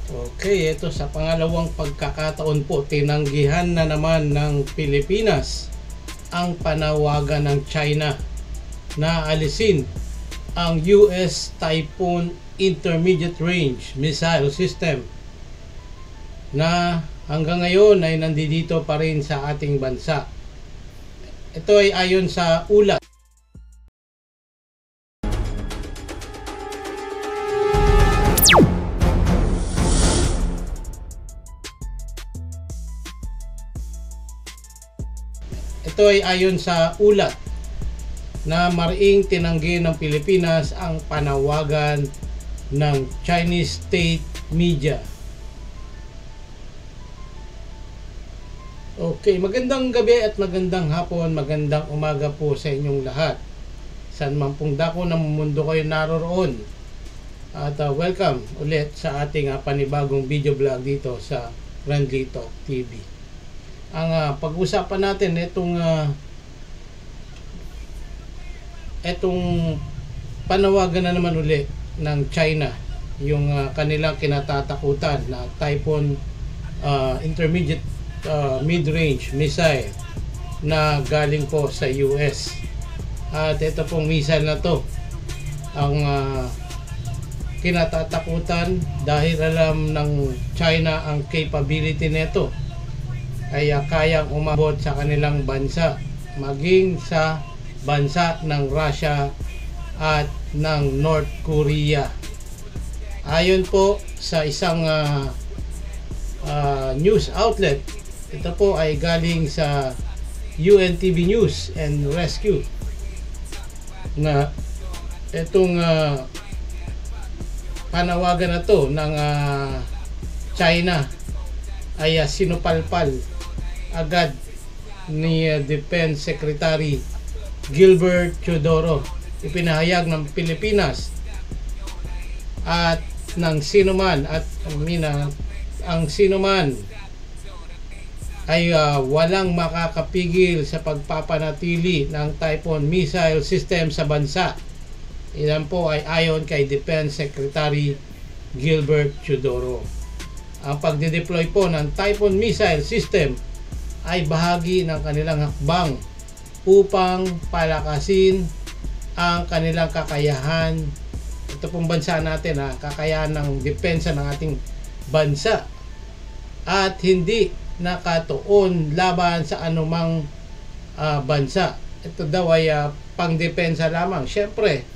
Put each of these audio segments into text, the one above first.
Okay, ito sa pangalawang pagkakataon po, tinanggihan na naman ng Pilipinas ang panawagan ng China na alisin ang US Typhoon Intermediate Range Missile System na hanggang ngayon ay nandito pa rin sa ating bansa. Ito ay ayon sa ulat. Ito ay ayon sa ulat na mariing tinanggi ng Pilipinas ang panawagan ng Chinese state media. Okay, magandang gabi at magandang hapon, magandang umaga po sa inyong lahat. Saan man pong dako ng mundo kayo naroroon. At welcome ulit sa ating panibagong video vlog dito sa Friendly Talk TV. Ang pag-usapan natin itong panawagan na naman uli ng China, yung kanilang kinatatakutan na Typhoon Intermediate Mid-Range Missile na galing po sa US. At ito pong missile na to ang kinatatakutan dahil alam ng China ang capability nito ay kayang umabot sa kanilang bansa, maging sa bansa ng Russia at ng North Korea. Ayon po sa isang news outlet, ito po ay galing sa UNTV News and Rescue, na itong panawagan na to ng China ay sinupalpal agad ni Defense Secretary Gilbert Teodoro. Ipinahayag ng Pilipinas at ng sinuman at ang sinuman ay walang makakapigil sa pagpapanatili ng Typhoon missile system sa bansa. Ilan po ay ayon kay Defense Secretary Gilbert Teodoro. Ang pagde-deploy po ng Typhoon missile system ay bahagi ng kanilang hakbang upang palakasin ang kanilang kakayahan. Ito pong bansa natin, kakayahan ng depensa ng ating bansa at hindi nakatuon laban sa anumang bansa. Ito daw ay pangdepensa lamang. Siyempre,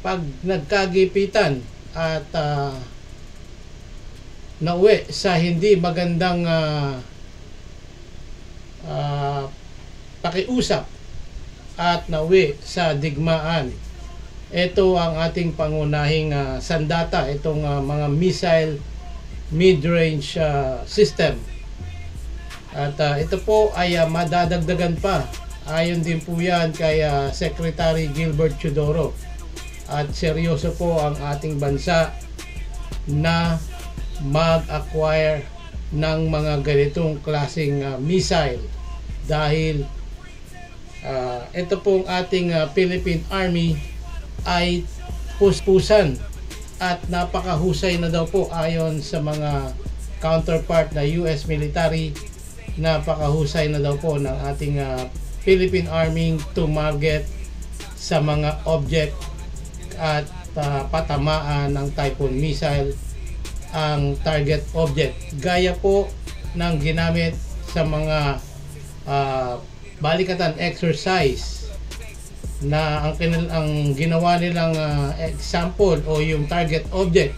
pag nagkagipitan at nauwi sa hindi magandang pakiusap at nauwi sa digmaan, ito ang ating pangunahing sandata, itong mga missile mid-range system. At ito po ay madadagdagan pa. Ayon din po yan kay Secretary Gilbert Teodoro. At seryoso po ang ating bansa na mag-acquire ng mga ganitong klaseng missile dahil ito pong ating Philippine Army ay puspusan at napakahusay na daw po ayon sa mga counterpart na US military. Napakahusay na daw po ng ating Philippine Army to target sa mga object at patamaan ng Typhoon missile ang target object, gaya po ng ginamit sa mga balikatan exercise na ang ginawa nilang example o yung target object,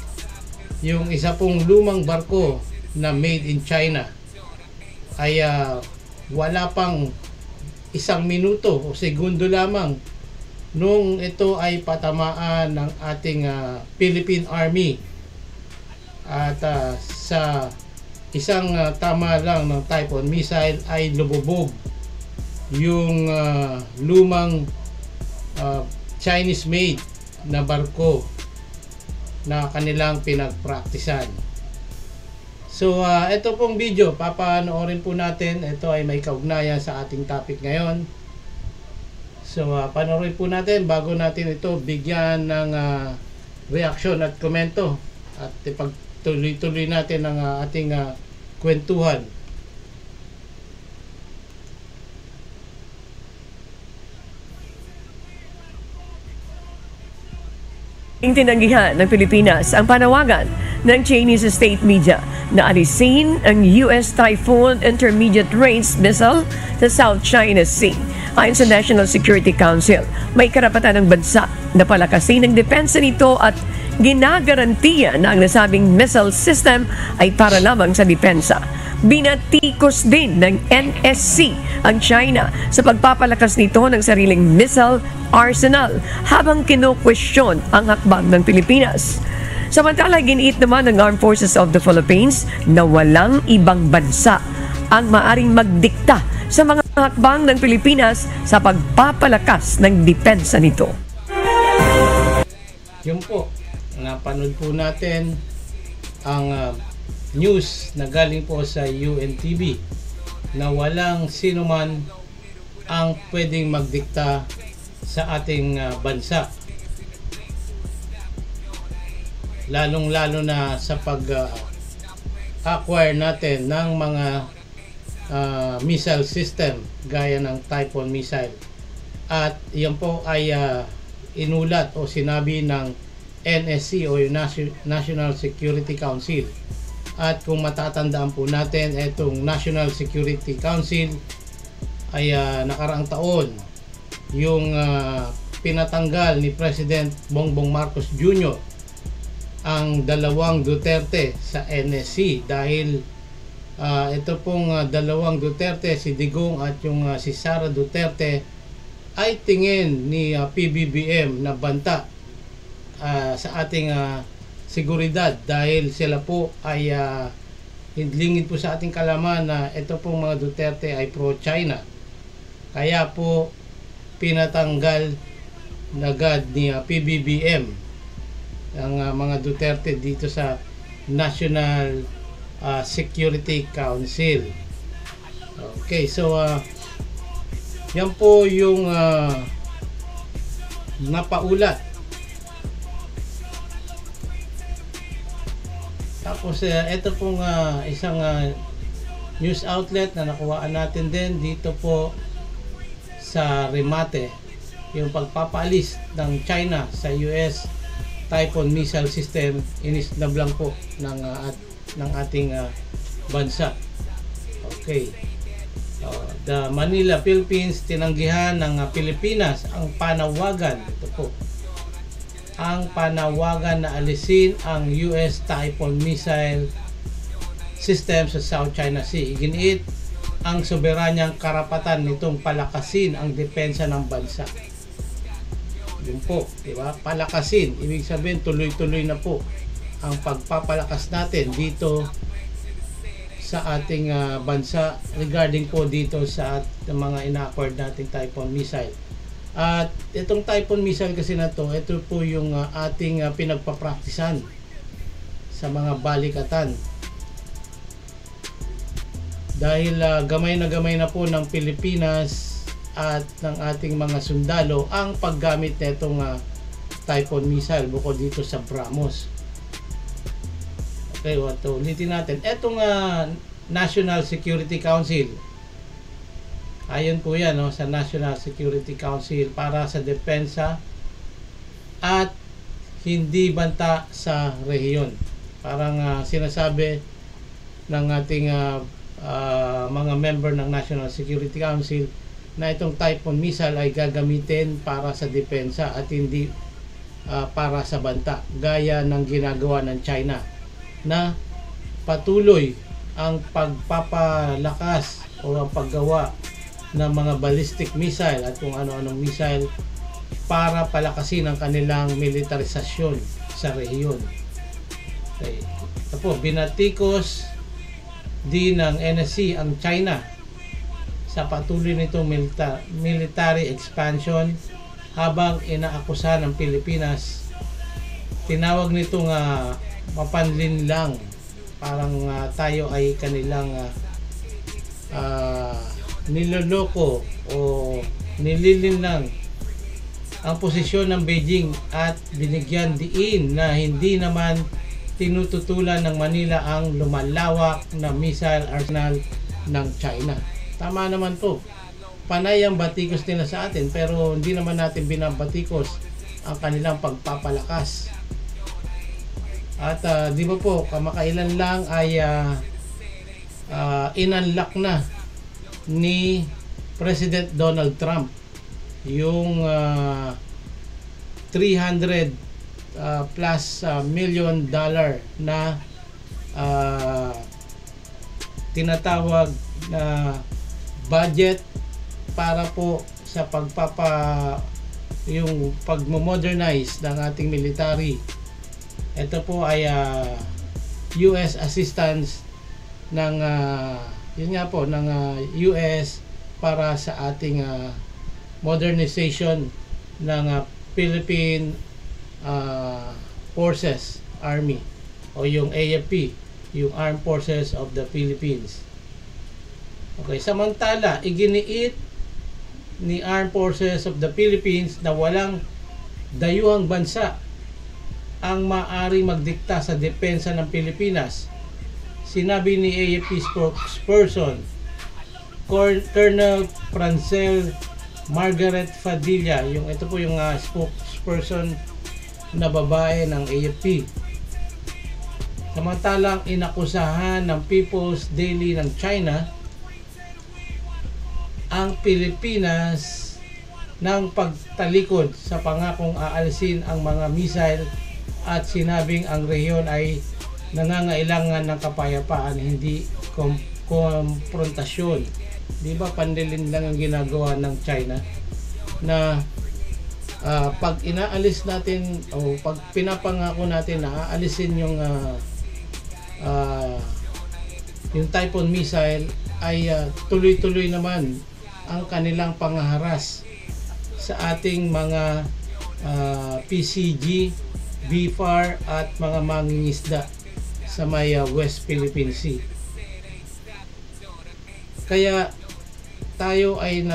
yung isa pong lumang barko na made in China ay wala pang 1 minuto o segundo lamang nung ito ay patamaan ng ating Philippine Army. At sa isang tama lang ng Typhoon missile ay lumubog yung lumang Chinese made na barko na kanilang pinagpraktisan. So ito pong video papanoorin po natin. Ito ay may kaugnayan sa ating topic ngayon. So panoorin po natin bago natin ito bigyan ng reaksyon at komento at tuloy-tuloy natin ang ating kwentuhan. Tinanggihan ng Pilipinas ang panawagan ng Chinese state media na alisin ang US Typhoon Intermediate Range Missile sa South China Sea. Ayon sa National Security Council, may karapatan ng bansa na palakasin ang depensa nito at ginagarantiya na ang nasabing missile system ay para lamang sa depensa. Binatikos din ng NSC ang China sa pagpapalakas nito ng sariling missile arsenal habang kinukwestiyon ang hakbang ng Pilipinas. Samantala, giniit naman ng Armed Forces of the Philippines na walang ibang bansa ang maaring magdikta sa mga hakbang ng Pilipinas sa pagpapalakas ng depensa nito. Yun po, napanood po natin ang news na galing po sa UNTV na walang sino man ang pwedeng magdikta sa ating bansa, lalong-lalo na sa pag-acquire natin ng mga missile system gaya ng Typhoon missile. At yan po ay inulat o sinabi ng NSC o National Security Council. At kung matatandaan po natin, itong National Security Council ay nakaraang taon yung pinatanggal ni President Bongbong Marcos Jr. ang dalawang Duterte sa NSC dahil ito pong dalawang Duterte, si Digong at yung si Sara Duterte, ay tingin ni PBBM na banta sa ating seguridad dahil sila po ay lingid po sa ating kalaman na ito pong mga Duterte ay pro-China. Kaya po pinatanggal agad ni PBBM ang mga Duterte dito sa National Security Council. Okay, so yan po yung napaulat. Tapos ito pong isang news outlet na nakuhaan natin din dito po sa remate, yung pagpapaalis ng China sa US Typhoon missile system, inisnab lang po ng ating bansa. Okay. The Manila, Philippines, tinanggihan ng Pilipinas ang panawagan, ito po, ang panawagan na alisin ang US Typhoon missile system sa South China Sea. Iginiit ang soberanyang karapatan nitong palakasin ang depensa ng bansa. Yun po, di ba? Palakasin, ibig sabihin tuloy-tuloy na po ang pagpapalakas natin dito sa ating bansa regarding po dito sa mga ina-acquired nating Typhoon missile. At itong Typhoon missile kasi na to, ito po yung ating pinagpapraktisan sa mga balikatan. Dahil gamay na po ng Pilipinas at ng ating mga sundalo ang paggamit nitong Typhoon missile bukod dito sa BrahMos. Okay, ulitin natin. Etong National Security Council, ayon po yan sa National Security Council para sa depensa at hindi banta sa rehiyon. Parang sinasabi ng ating mga member ng National Security Council na itong Typhoon missile ay gagamitin para sa depensa at hindi para sa banta, gaya ng ginagawa ng China na patuloy ang pagpapalakas o ang paggawa ng mga ballistic missile at kung ano-anong missile para palakasin ang kanilang militarisasyon sa rehiyon. Okay. Tapos binatikos din ng NSC ang China sa patuloy nitong military expansion habang inaakusahan ng Pilipinas. Tinawag nitong mapanlin lang, parang tayo ay kanilang niloloko o nililin lang ang posisyon ng Beijing at binigyan diin na hindi naman tinututulan ng Manila ang lumalawak na missile arsenal ng China. Tama naman po. Panay ang batikos nila sa atin, pero hindi naman natin binabatikos ang kanilang pagpapalakas. At di ba po, kamakailan lang ay inunlock na ni President Donald Trump yung 300 plus million dollar na tinatawag na budget para po sa yung pagmo-modernize ng ating military. Ito po ay US assistance ng yun nga po ng US para sa ating modernization ng Philippine Forces Army o yung AFP, yung Armed Forces of the Philippines. Okay, samantala iginiit ni Armed Forces of the Philippines na walang dayuhang bansa ang maaari magdikta sa depensa ng Pilipinas. Sinabi ni AFP spokesperson Colonel Francel Margaret Padilla, ito po yung spokesperson na babae ng AFP. Samantalang inakusahan ng People's Daily ng China ang Pilipinas ng pagtalikod sa pangakong aalisin ang mga missile at sinabing ang rehiyon ay nangangailangan ng kapayapaan, hindi konfrontasyon. Di ba pandilin lang ang ginagawa ng China na pag inaalis natin o pag pinapangako natin na aalisin yung Typhoon missile ay tuloy-tuloy naman ang kanilang pangaharas sa ating mga PCG, BFAR at mga mangingisda sa may West Philippine Sea. Kaya tayo ay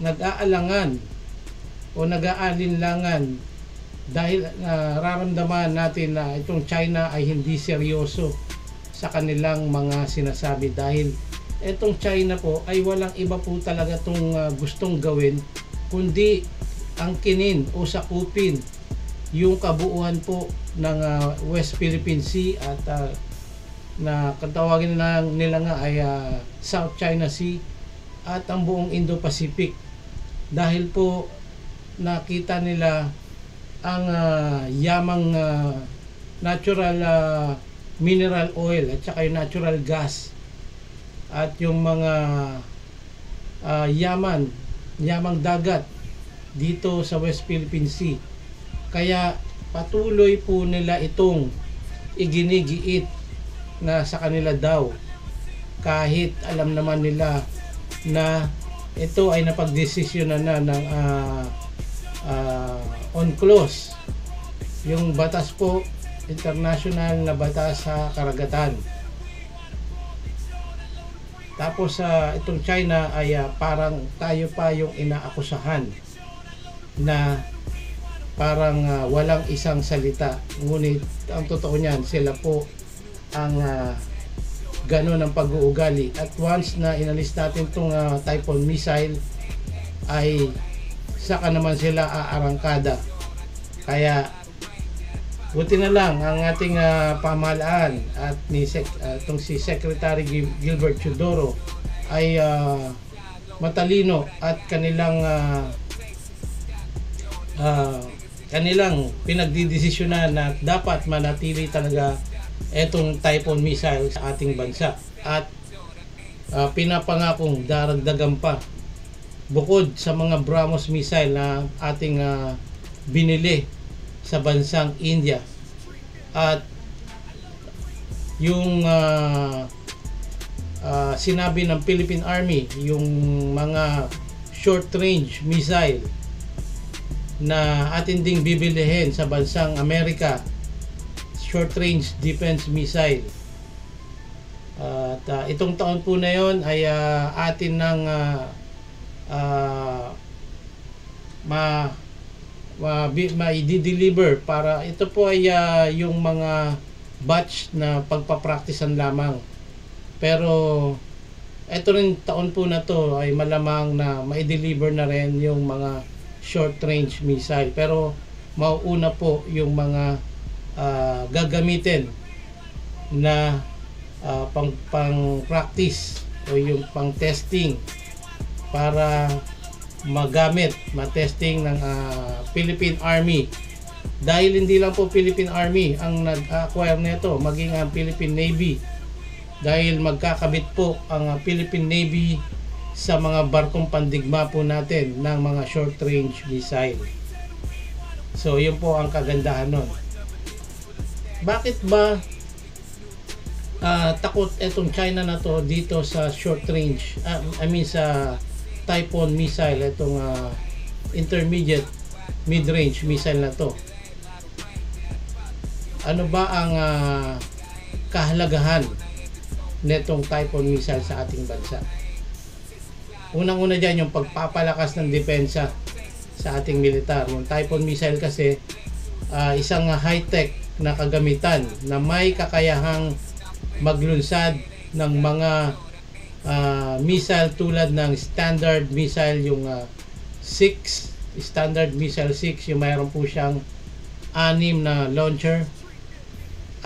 nag-aalangan o nag-aalinlangan dahil nararamdaman natin na itong China ay hindi seryoso sa kanilang mga sinasabi, dahil itong China po ay walang iba po talaga itong gustong gawin kundi angkinin o sakupin yung kabuuan po ng West Philippine Sea at na katawagin nila nga ay South China Sea at ang buong Indo-Pacific, dahil po nakita nila ang yamang natural mineral oil at saka yung natural gas at yung mga yamang dagat dito sa West Philippine Sea. Kaya patuloy po nila itong iginigiit na sa kanila daw, kahit alam naman nila na ito ay napagdesisyonan na ng UNCLOS, yung batas po, international na batas sa karagatan. Tapos itong China ay parang tayo pa yung inaakusahan na parang walang isang salita, ngunit ang totoo niyan sila po ang gano'n ang pag-uugali. At once na inalis natin itong Typhoon missile ay saka naman sila aarangkada. Kaya buti na lang ang ating pamahalaan at itong si Secretary Gilbert Teodoro ay matalino at kanilang pinagdidesisyonan na dapat manatili talaga etong Typhoon missile sa ating bansa, at pinapangakong daragdagan pa bukod sa mga BrahMos missile na ating binili sa bansang India. At yung sinabi ng Philippine Army, yung mga short range missile na atin ding bibilihin sa bansang Amerika, short range defense missile. At itong taon po na yon ay atin nang ma-deliver para ito po ay yung mga batch na pagpapraktisan lamang. Pero ito rin taon po na to ay malamang na ma-deliver na rin yung mga short range missile. Pero mauuna po yung mga gagamitin na pang practice o yung pang testing para matesting ng Philippine Army. Dahil hindi lang po Philippine Army ang nag-acquire nito, maging ang Philippine Navy. Dahil magkakabit po ang Philippine Navy sa mga barkong pandigma po natin ng mga short range missile. So yun po ang kagandahan nun. Bakit ba takot etong China na to dito sa short range, sa Typhoon missile, itong intermediate mid-range missile na to? Ano ba ang kahalagahan netong Typhoon missile sa ating bansa? Unang-una dyan yung pagpapalakas ng depensa sa ating militar. Yung Typhoon missile kasi isang high-tech na kagamitan na may kakayahang maglunsad ng mga missile tulad ng standard missile, yung 6, standard missile 6, yung mayroon po siyang 6 na launcher,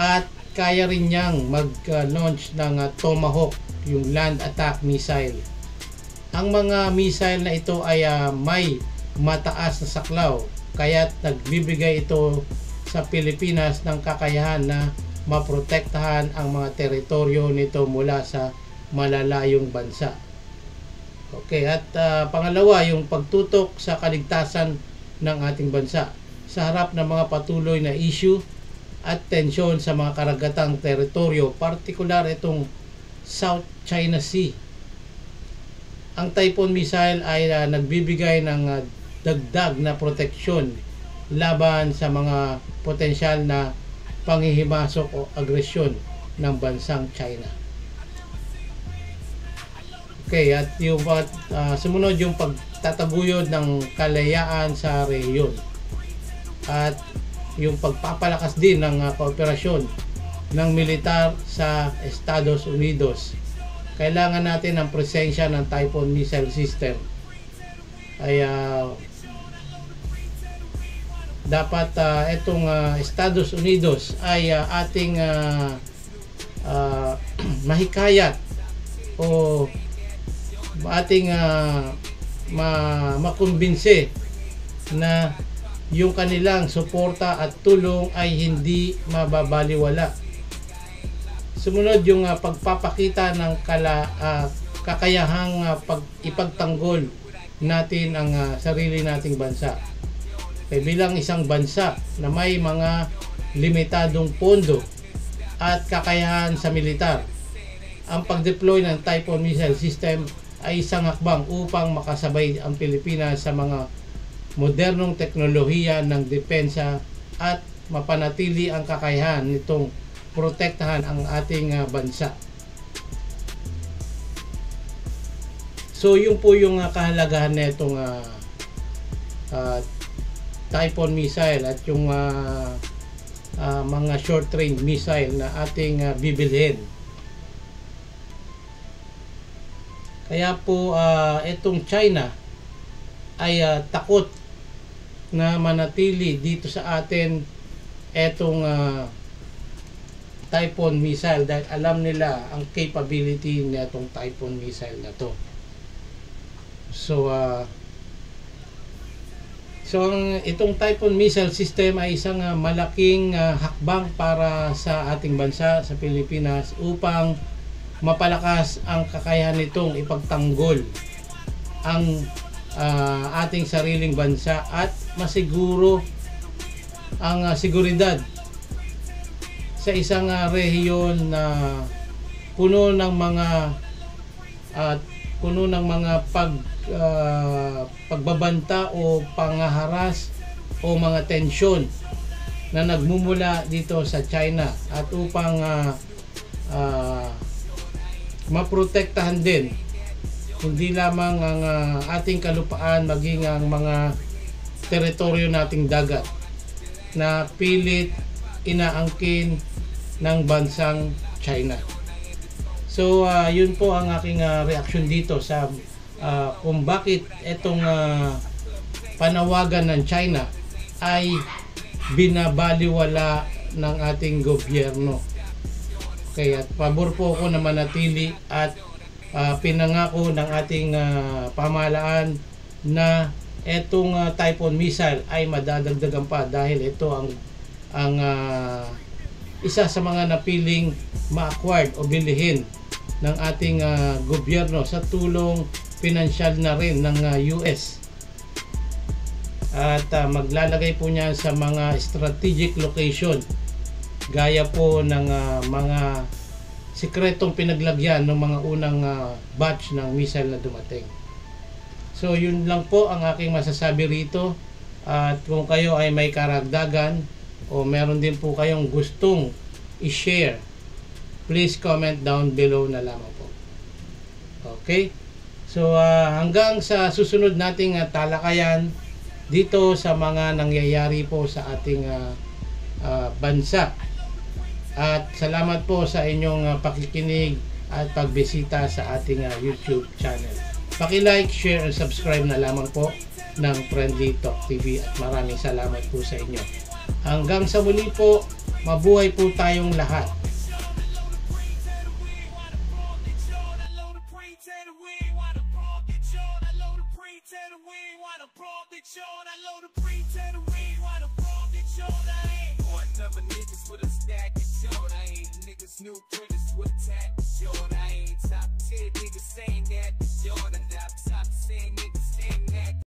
at kaya rin niyang mag-launch ng Tomahawk, yung land attack missile. Ang mga missile na ito ay may mataas na saklaw, kaya nagbibigay ito sa Pilipinas ng kakayahan na maprotektahan ang mga teritoryo nito mula sa malalayong bansa. Okay, at pangalawa, yung pagtutok sa kaligtasan ng ating bansa sa harap ng mga patuloy na issue at tensyon sa mga karagatang teritoryo, partikular itong South China Sea. Ang Typhoon missile ay nagbibigay ng dagdag na proteksyon laban sa mga potensyal na panghihimasok o agresyon ng bansang China. Okay, at yung sumunod yung pagtataguyod ng kalayaan sa rehiyon. At yung pagpapalakas din ng kooperasyon ng militar sa Estados Unidos. Kailangan natin ang presensya ng Typhoon missile system. Ay dapat itong Estados Unidos ay ating mahikayat o ating makumbinse na yung kanilang suporta at tulong ay hindi mababaliwala. Sumunod yung pagpapakita ng kakayahang ipagtanggol natin ang sarili nating bansa. Bilang isang bansa na may mga limitadong pondo at kakayahan sa militar, ang pag-deploy ng Typhoon missile system ay isang hakbang upang makasabay ang Pilipinas sa mga modernong teknolohiya ng depensa at mapanatili ang kakayahan nitong protektahan ang ating bansa. So yun po yung kahalagahan nitong Typhoon missile at yung mga short range missile na ating bibilhin. Kaya po itong China ay takot na manatili dito sa atin itong Typhoon missile dahil alam nila ang capability nitong Typhoon missile na to. So itong Typhoon missile system ay isang malaking hakbang para sa ating bansa, sa Pilipinas, upang mapalakas ang kakayahan nitong ipagtanggol ang ating sariling bansa at masiguro ang seguridad sa isang rehiyon na puno ng mga pagbabanta o panghaharas o mga tensyon na nagmumula dito sa China, at upang maprotektahan din hindi lamang ang ating kalupaan, maging ang mga teritoryo nating dagat na pilit inaangkin ng bansang China. So yun po ang aking reaksyon dito sa kung bakit itong panawagan ng China ay binabaliwala ng ating gobyerno. Okay, at pabor po ako na manatili at pinangako ng ating pamahalaan na itong Typhoon missile ay madadagdagan pa dahil ito ang isa sa mga napiling ma-acquired o bilihin ng ating gobyerno sa tulong pinansyal na rin ng US. At maglalagay po niya sa mga strategic location gaya po ng mga sikretong pinaglagyan ng mga unang batch ng missile na dumating. So yun lang po ang aking masasabi rito, at kung kayo ay may karagdagan o meron din po kayong gustong i-share, please comment down below na lamang po. Okay? So hanggang sa susunod nating talakayan dito sa mga nangyayari po sa ating bansa. At salamat po sa inyong pakikinig at pagbisita sa ating YouTube channel. Paki-like, share, and subscribe na lamang po ng Friendly Talk TV, at maraming salamat po sa inyo. Hanggang sa muli po, mabuhay po tayong lahat. New printers with a tag, short. I ain't top 10 niggas saying that. Jordan, top 10 niggas saying that.